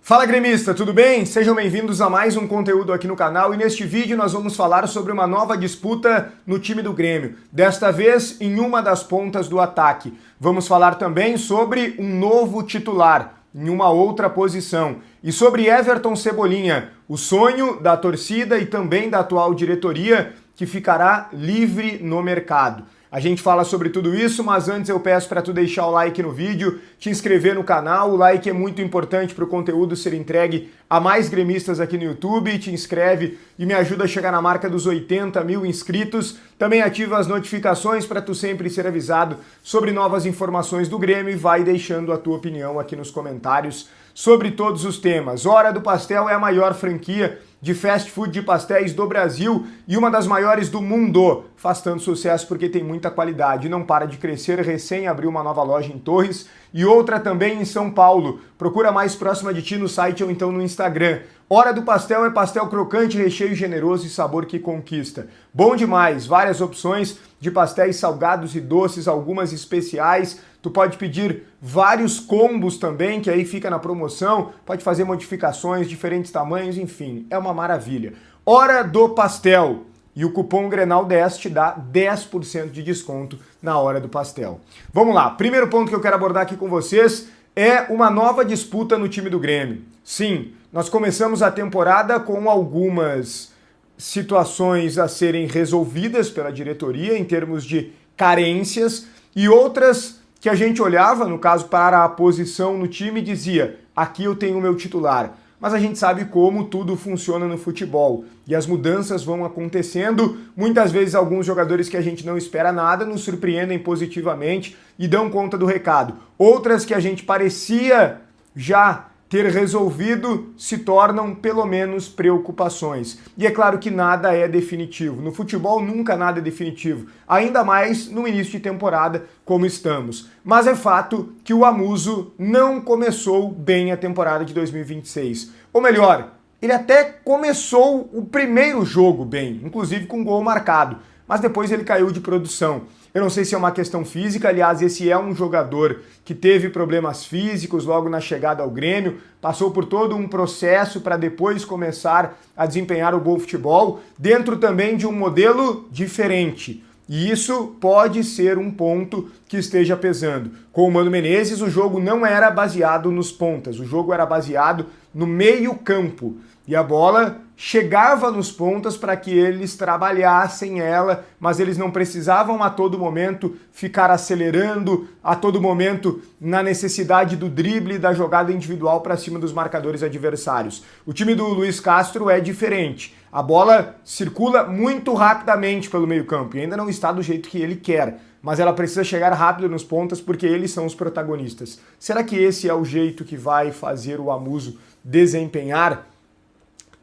Fala gremista, tudo bem? Sejam bem-vindos a mais um conteúdo aqui no canal e neste vídeo nós vamos falar sobre uma nova disputa no time do Grêmio, desta vez em uma das pontas do ataque. Vamos falar também sobre um novo titular em uma outra posição e sobre Everton Cebolinha, o sonho da torcida e também da atual diretoria que ficará livre no mercado. A gente fala sobre tudo isso, mas antes eu peço para tu deixar o like no vídeo, te inscrever no canal, o like é muito importante para o conteúdo ser entregue a mais gremistas aqui no YouTube, te inscreve e me ajuda a chegar na marca dos 80 mil inscritos. Também ativa as notificações para tu sempre ser avisado sobre novas informações do Grêmio e vai deixando a tua opinião aqui nos comentários sobre todos os temas. Hora do Pastel é a maior franquia de fast food de pastéis do Brasil e uma das maiores do mundo. Faz tanto sucesso porque tem muita qualidade, não para de crescer, recém abriu uma nova loja em Torres e outra também em São Paulo. Procura mais próxima de ti no site ou então no Instagram. Hora do Pastel é pastel crocante, recheio generoso e sabor que conquista. Bom demais, várias opções de pastéis salgados e doces, algumas especiais. Tu pode pedir vários combos também, que aí fica na promoção, pode fazer modificações, diferentes tamanhos, enfim, é uma maravilha. Hora do Pastel. E o cupom Grenal10 te dá 10% de desconto na Hora do Pastel. Vamos lá, primeiro ponto que eu quero abordar aqui com vocês é uma nova disputa no time do Grêmio. Sim, nós começamos a temporada com algumas situações a serem resolvidas pela diretoria em termos de carências e outras que a gente olhava, no caso, para a posição no time e dizia, aqui eu tenho o meu titular. Mas a gente sabe como tudo funciona no futebol e as mudanças vão acontecendo. Muitas vezes alguns jogadores que a gente não espera nada nos surpreendem positivamente e dão conta do recado. Outras que a gente parecia já ter resolvido se tornam pelo menos preocupações. E é claro que nada é definitivo. No futebol nunca nada é definitivo, ainda mais no início de temporada como estamos. Mas é fato que o Amuso não começou bem a temporada de 2026. Ou melhor, ele até começou o primeiro jogo bem, inclusive com gol marcado, mas depois ele caiu de produção. Eu não sei se é uma questão física, aliás, esse é um jogador que teve problemas físicos logo na chegada ao Grêmio, passou por todo um processo para depois começar a desempenhar o bom futebol, dentro também de um modelo diferente. E isso pode ser um ponto que esteja pesando. Com o Mano Menezes, o jogo não era baseado nos pontas, o jogo era baseado no meio-campo. E a bola chegava nos pontas para que eles trabalhassem ela, mas eles não precisavam a todo momento ficar acelerando, a todo momento na necessidade do drible e da jogada individual para cima dos marcadores adversários. O time do Luiz Castro é diferente. A bola circula muito rapidamente pelo meio-campo e ainda não está do jeito que ele quer, mas ela precisa chegar rápido nos pontas porque eles são os protagonistas. Será que esse é o jeito que vai fazer o Amuso desempenhar?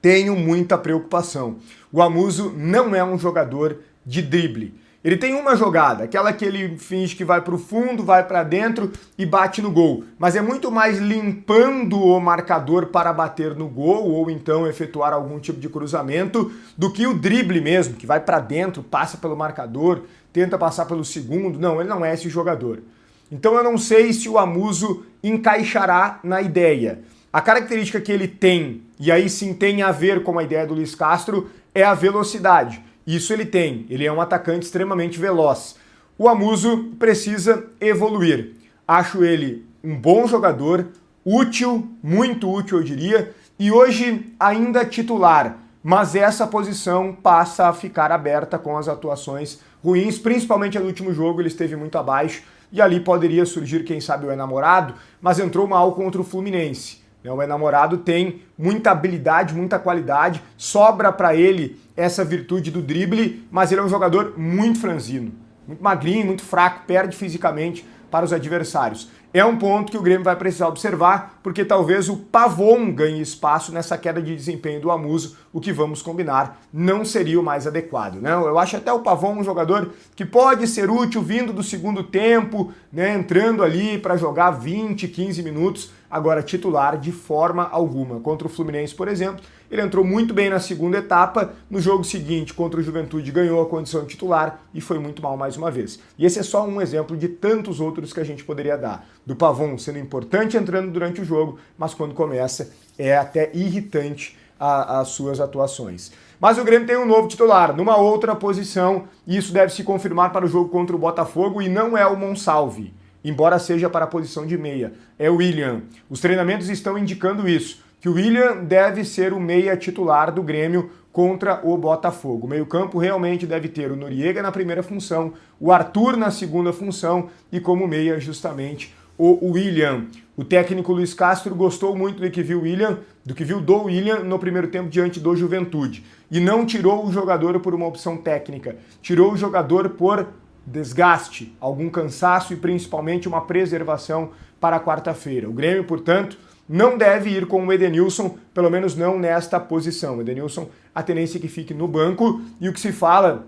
Tenho muita preocupação. O Amuso não é um jogador de drible. Ele tem uma jogada, aquela que ele finge que vai para o fundo, vai para dentro e bate no gol. Mas é muito mais limpando o marcador para bater no gol ou então efetuar algum tipo de cruzamento do que o drible mesmo, que vai para dentro, passa pelo marcador, tenta passar pelo segundo. Não, ele não é esse jogador. Então eu não sei se o Amuso encaixará na ideia. A característica que ele tem, e aí sim tem a ver com a ideia do Luiz Castro, é a velocidade. Isso ele tem, ele é um atacante extremamente veloz. O Amuso precisa evoluir. Acho ele um bom jogador, útil, muito útil eu diria, e hoje ainda titular, mas essa posição passa a ficar aberta com as atuações ruins, principalmente no último jogo ele esteve muito abaixo, e ali poderia surgir, quem sabe, o enamorado, mas entrou mal contra o Fluminense. O enamorado tem muita habilidade, muita qualidade, sobra para ele essa virtude do drible, mas ele é um jogador muito franzino, muito magrinho, muito fraco, perde fisicamente para os adversários. É um ponto que o Grêmio vai precisar observar, porque talvez o Pavon ganhe espaço nessa queda de desempenho do Amuso, o que vamos combinar não seria o mais adequado, né? Eu acho até o Pavon um jogador que pode ser útil vindo do segundo tempo, né, entrando ali para jogar 20, 15 minutos, agora titular de forma alguma. Contra o Fluminense, por exemplo, ele entrou muito bem na segunda etapa, no jogo seguinte, contra o Juventude, ganhou a condição de titular e foi muito mal mais uma vez. E esse é só um exemplo de tantos outros que a gente poderia dar. Do Pavon sendo importante entrando durante o jogo, mas quando começa é até irritante as suas atuações. Mas o Grêmio tem um novo titular, numa outra posição, e isso deve se confirmar para o jogo contra o Botafogo, e não é o Monsalve, embora seja para a posição de meia, é o William. Os treinamentos estão indicando isso, que o William deve ser o meia titular do Grêmio contra o Botafogo. O meio-campo realmente deve ter o Noriega na primeira função, o Arthur na segunda função e como meia justamente o William. O técnico Luiz Castro gostou muito do que viu do William no primeiro tempo diante do Juventude. E não tirou o jogador por uma opção técnica, tirou o jogador por desgaste, algum cansaço e principalmente uma preservação para a quarta-feira. O Grêmio, portanto, não deve ir com o Edenilson, pelo menos não nesta posição. O Edenilson, a tendência é que fique no banco, e o que se fala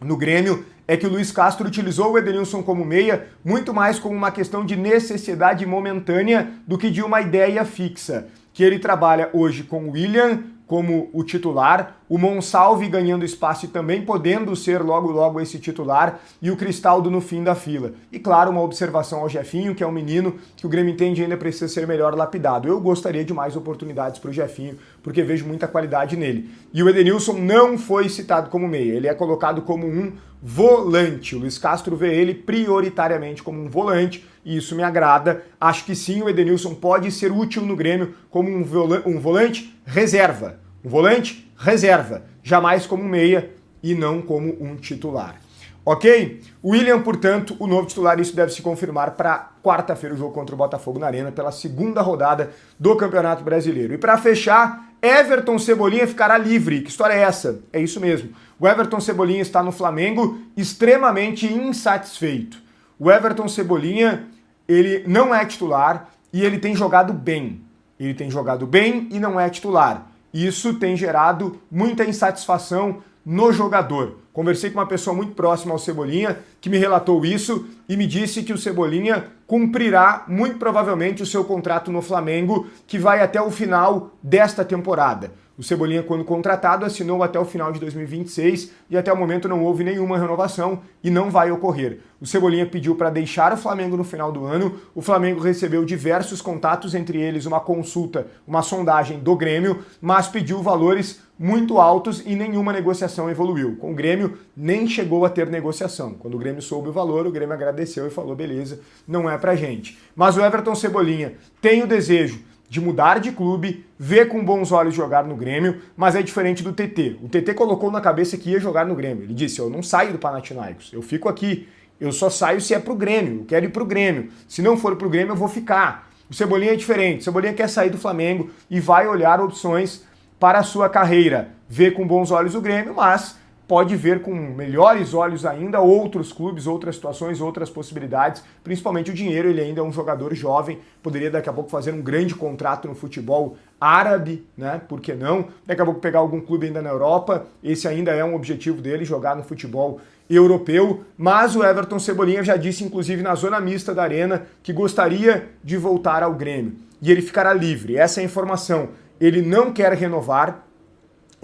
no Grêmio é que o Luiz Castro utilizou o Edenilson como meia muito mais como uma questão de necessidade momentânea do que de uma ideia fixa. Que ele trabalha hoje com o William como o titular, o Monsalve ganhando espaço e também podendo ser logo esse titular, e o Cristaldo no fim da fila. E claro, uma observação ao Jefinho, que é um menino que o Grêmio entende ainda precisa ser melhor lapidado. Eu gostaria de mais oportunidades para o Jefinho, porque vejo muita qualidade nele. E o Edenilson não foi citado como meia, ele é colocado como um volante. O Luiz Castro vê ele prioritariamente como um volante, e isso me agrada. Acho que sim, o Edenilson pode ser útil no Grêmio como um volante reserva. Um volante reserva, jamais como meia e não como um titular. Ok? William, portanto, o novo titular, isso deve se confirmar para quarta-feira, o jogo contra o Botafogo na Arena, pela segunda rodada do Campeonato Brasileiro. E para fechar, Everton Cebolinha ficará livre. Que história é essa? É isso mesmo. O Everton Cebolinha está no Flamengo extremamente insatisfeito. O Everton Cebolinha, ele não é titular e ele tem jogado bem. Ele tem jogado bem e não é titular. Isso tem gerado muita insatisfação no jogador. Conversei com uma pessoa muito próxima ao Cebolinha que me relatou isso e me disse que o Cebolinha cumprirá muito provavelmente o seu contrato no Flamengo, que vai até o final desta temporada. O Cebolinha, quando contratado, assinou até o final de 2026 e até o momento não houve nenhuma renovação e não vai ocorrer. O Cebolinha pediu para deixar o Flamengo no final do ano, o Flamengo recebeu diversos contatos, entre eles uma consulta, uma sondagem do Grêmio, mas pediu valores muito altos e nenhuma negociação evoluiu. Com o Grêmio nem chegou a ter negociação. Quando o Grêmio soube o valor, o Grêmio agradeceu e falou, beleza, não é pra gente. Mas o Everton Cebolinha tem o desejo de mudar de clube, ver com bons olhos jogar no Grêmio, mas é diferente do TT. O TT colocou na cabeça que ia jogar no Grêmio. Ele disse, eu não saio do Panathinaikos, eu fico aqui. Eu só saio se é pro Grêmio, eu quero ir pro Grêmio. Se não for pro Grêmio, eu vou ficar. O Cebolinha é diferente. O Cebolinha quer sair do Flamengo e vai olhar opções para a sua carreira. Vê com bons olhos o Grêmio, mas pode ver com melhores olhos ainda outros clubes, outras situações, outras possibilidades, principalmente o dinheiro. Ele ainda é um jogador jovem, poderia daqui a pouco fazer um grande contrato no futebol árabe, né? Por que não? Daqui a pouco pegar algum clube ainda na Europa, esse ainda é um objetivo dele, jogar no futebol europeu, mas o Everton Cebolinha já disse, inclusive na zona mista da Arena, que gostaria de voltar ao Grêmio. E ele ficará livre, essa é a informação. Ele não quer renovar,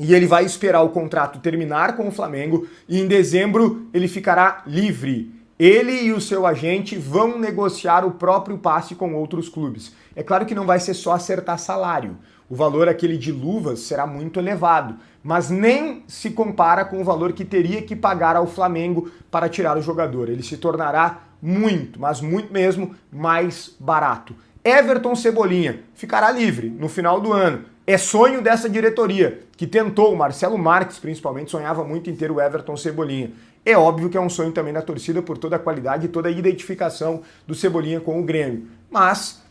e ele vai esperar o contrato terminar com o Flamengo e em dezembro ele ficará livre. Ele e o seu agente vão negociar o próprio passe com outros clubes. É claro que não vai ser só acertar salário. O valor aquele de luvas será muito elevado, mas nem se compara com o valor que teria que pagar ao Flamengo para tirar o jogador. Ele se tornará muito, mas muito mesmo, mais barato. Everton Cebolinha ficará livre no final do ano. É sonho dessa diretoria, que tentou, o Marcelo Marques principalmente, sonhava muito em ter o Everton Cebolinha. É óbvio que é um sonho também da torcida por toda a qualidade e toda a identificação do Cebolinha com o Grêmio. Mas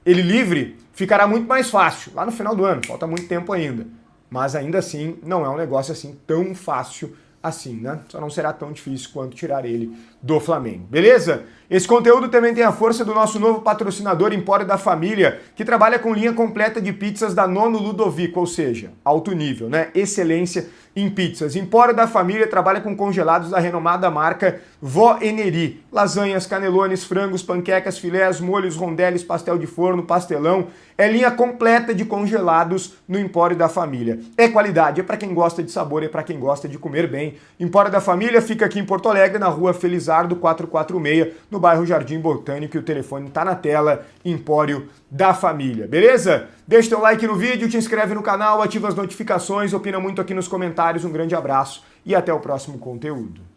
ele livre ficará muito mais fácil lá no final do ano, falta muito tempo ainda. Mas ainda assim não é um negócio assim tão fácil assim, né? Só não será tão difícil quanto tirar ele do Flamengo, beleza? Esse conteúdo também tem a força do nosso novo patrocinador Empório da Família, que trabalha com linha completa de pizzas da Nono Ludovico, ou seja, alto nível, né? Excelência em pizzas. Empório da Família trabalha com congelados da renomada marca Vó Eneri. Lasanhas, canelones, frangos, panquecas, filés, molhos, rondeles, pastel de forno, pastelão. É linha completa de congelados no Empório da Família. É qualidade, é para quem gosta de sabor, é para quem gosta de comer bem. Empório da Família fica aqui em Porto Alegre, na rua Felizardo 446, no bairro Jardim Botânico, e o telefone tá na tela, Empório da Família, beleza? Deixa teu like no vídeo, te inscreve no canal, ativa as notificações, opina muito aqui nos comentários, um grande abraço e até o próximo conteúdo.